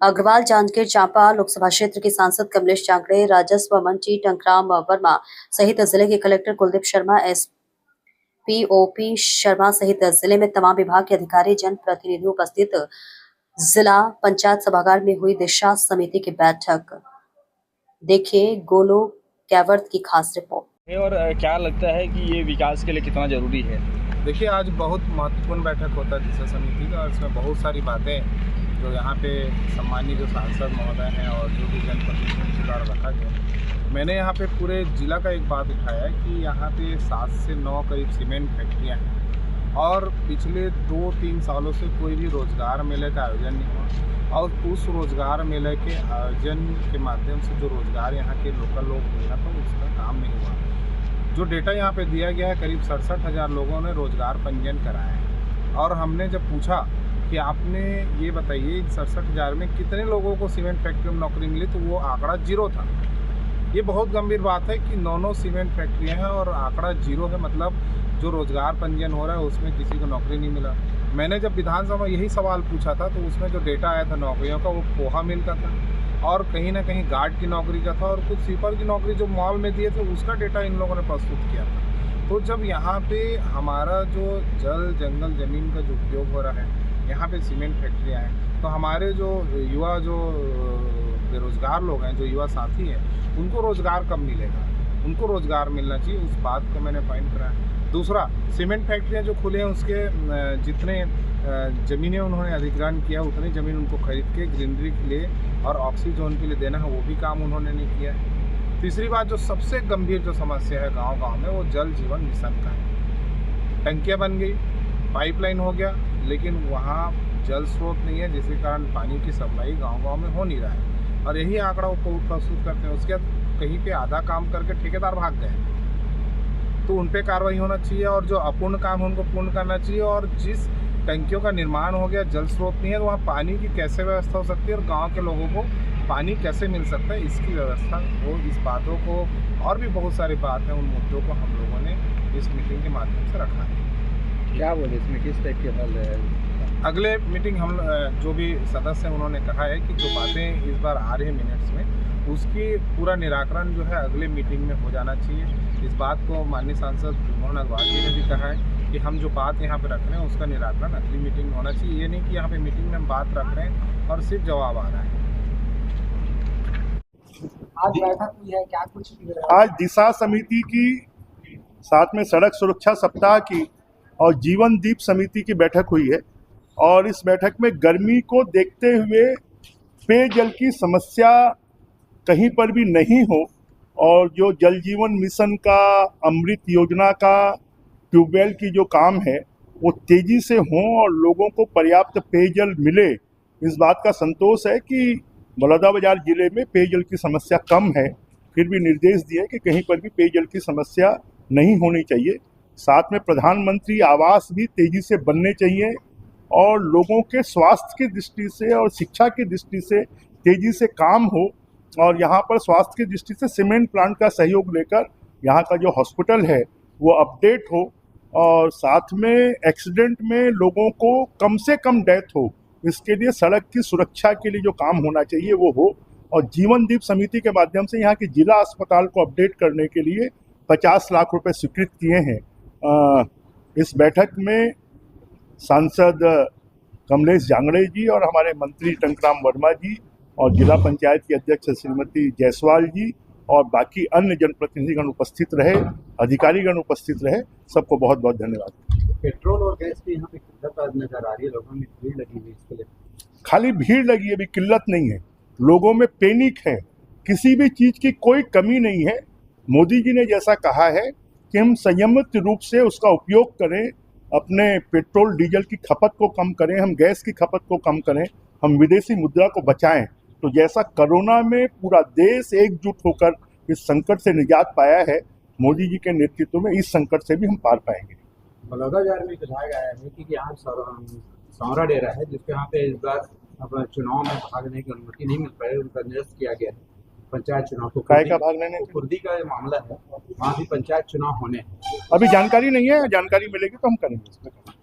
अग्रवाल जांजगीर चांपा लोकसभा क्षेत्र के सांसद कमलेश जांगड़े, राजस्व मंत्री टंकराम वर्मा सहित जिले के collector Kuldeep Sharma, SP OP Sharma सहित जिले में तमाम विभाग के अधिकारी, जनप्रतिनिधि उपस्थित। जिला पंचायत सभागार में हुई दिशा समिति की बैठक। देखिए गोलू कैवर्त की खास रिपोर्ट। और क्या लगता है कि ये विकास के लिए कितना जरूरी है? देखिए, आज बहुत महत्वपूर्ण बैठक होता है दिशा समिति का, और इसमें बहुत सारी बातें जो यहाँ पे सम्मानित जो सांसद महोदय हैं और जो भी जनप्रतिनिधियों के द्वारा रखा गया। मैंने यहाँ पे पूरे जिला का एक बात उठाया कि यहाँ पे 7 से 9 करीब सीमेंट फैक्ट्रियाँ हैं और पिछले 2-3 सालों से कोई भी रोज़गार मेले का आयोजन नहीं हुआ, और उस रोज़गार मेले के आयोजन के माध्यम से जो रोज़गार यहाँ के लोकल लोग मिला था उसका काम नहीं हुआ। जो डेटा यहाँ पे दिया गया है, करीब 67,000 लोगों ने रोज़गार पंजीयन कराया है, और हमने जब पूछा कि आपने ये बताइए 67,000 में कितने लोगों को सीमेंट फैक्ट्री में नौकरी मिली, तो वो आंकड़ा 0 था। ये बहुत गंभीर बात है कि 9 सीमेंट फैक्ट्रियाँ हैं और आंकड़ा 0 है, मतलब जो रोज़गार पंजीयन हो रहा है उसमें किसी को नौकरी नहीं मिला। मैंने जब विधानसभा यही सवाल पूछा था तो उसमें जो डेटा आया था नौकरियों का, वो पोहा मिल का था और कहीं ना कहीं गार्ड की नौकरी का था, और कुछ स्वीपर की नौकरी जो मॉल में दिए थे उसका डेटा इन लोगों ने प्रस्तुत किया था। तो जब यहाँ पे हमारा जो जल जंगल ज़मीन का जो उपयोग हो रहा है, यहाँ पे सीमेंट फैक्ट्रियाँ हैं, तो हमारे जो युवा जो बेरोज़गार लोग हैं, जो युवा साथी हैं, उनको रोज़गार कब मिलेगा? उनको रोज़गार मिलना चाहिए, उस बात को मैंने पॉइंट कराया। दूसरा, सीमेंट फैक्ट्रियाँ जो खुले हैं उसके जितने ज़मीनें उन्होंने अधिग्रहण किया, उतनी ज़मीन उनको खरीद के ग्रीनरी के लिए और ऑक्सीजन के लिए देना है, वो भी काम उन्होंने नहीं किया है। तीसरी बात, जो सबसे गंभीर जो समस्या है गांव-गांव में, वो जल जीवन मिशन का है। टंकियाँ बन गई, पाइपलाइन हो गया, लेकिन वहाँ जल स्रोत नहीं है, जिसके कारण पानी की सप्लाई गांव-गांव में हो नहीं रहा है, और यही आंकड़ा वो प्रस्तुत करते हैं। उसके बाद कहीं पे आधा काम करके ठेकेदार भाग गए, तो उन पर कार्रवाई होना चाहिए, और जो अपूर्ण काम है उनको पूर्ण करना चाहिए। और जिस टंकियों का निर्माण हो गया, जल स्रोत नहीं है, तो वहाँ पानी की कैसे व्यवस्था हो सकती है और गांव के लोगों को पानी कैसे मिल सकता है, इसकी व्यवस्था हो। इस बातों को और भी बहुत सारी बात हैं, उन मुद्दों को हम लोगों ने इस मीटिंग के माध्यम से रखा है। क्या बोले इसमें, किस टाइप के हल है? अगले मीटिंग हम जो भी सदस्य हैं उन्होंने कहा है कि जो बातें इस बार आ रही हैं मिनट्स में, उसकी पूरा निराकरण जो है अगले मीटिंग में हो जाना चाहिए। इस बात को माननीय सांसद मोहन अग्रवाल जी ने भी कहा है कि हम जो बात यहाँ पे रख रहे हैं उसका निराकरण अगली मीटिंग में होना चाहिए। ये नहीं कि यहाँ पे मीटिंग में हम बात रख रहे हैं और सिर्फ जवाब आ रहा है। आज बैठक हुई है, क्या कुछ? आज दिशा समिति की, साथ में सड़क सुरक्षा सप्ताह की और जीवन दीप समिति की बैठक हुई है, और इस बैठक में गर्मी को देखते हुए पेयजल की समस्या कहीं पर भी नहीं हो, और जो जल जीवन मिशन का, अमृत योजना का, ट्यूबवेल की जो काम है वो तेजी से हों और लोगों को पर्याप्त पेयजल मिले। इस बात का संतोष है कि बलौदाबाजार जिले में पेयजल की समस्या कम है, फिर भी निर्देश दिए कि कहीं पर भी पेयजल की समस्या नहीं होनी चाहिए। साथ में प्रधानमंत्री आवास भी तेजी से बनने चाहिए, और लोगों के स्वास्थ्य की दृष्टि से और शिक्षा की दृष्टि से तेजी से काम हो, और यहाँ पर स्वास्थ्य की दृष्टि से सीमेंट प्लांट का सहयोग लेकर यहाँ का जो हॉस्पिटल है वो अपडेट हो, और साथ में एक्सीडेंट में लोगों को कम से कम डेथ हो, इसके लिए सड़क की सुरक्षा के लिए जो काम होना चाहिए वो हो। और जीवन दीप समिति के माध्यम से यहाँ के जिला अस्पताल को अपडेट करने के लिए 50 लाख रुपए स्वीकृत किए हैं। इस बैठक में सांसद कमलेश जांगड़े जी और हमारे मंत्री टंकराम वर्मा जी और जिला पंचायत की अध्यक्ष श्रीमती जायसवाल जी और बाकी अन्य जनप्रतिनिधिगण उपस्थित रहे, अधिकारीगण उपस्थित रहे। सबको बहुत बहुत धन्यवाद। पेट्रोल और गैस की यहाँ पे किल्लत नजर आ रही है, लोगों में भीड़ लगी हुई, इसके लिए खाली भीड़ लगी है, अभी किल्लत नहीं है, लोगों में पैनिक है, किसी भी चीज की कोई कमी नहीं है। मोदी जी ने जैसा कहा है कि हम संयमित रूप से उसका उपयोग करें, अपने पेट्रोल डीजल की खपत को कम करें, हम गैस की खपत को कम करें, हम विदेशी मुद्रा को बचाएं, तो जैसा कोरोना में पूरा देश एकजुट होकर इस संकट से निजात पाया है, मोदी जी के नेतृत्व में इस संकट से भी हम पार पाएंगे। बलौदाबाजार में कहा गया है कि यहाँ सौरा डेरा है, जिसके यहाँ पे इस बार अपना चुनाव में भागने की अनुमति नहीं मिल पाई, उनका निरस्त किया गया है। पंचायत चुनाव को काय का भाग लेने, कुर्दी का मामला है, वहाँ भी पंचायत चुनाव होने, अभी जानकारी नहीं है, जानकारी मिलेगी तो हम करेंगे।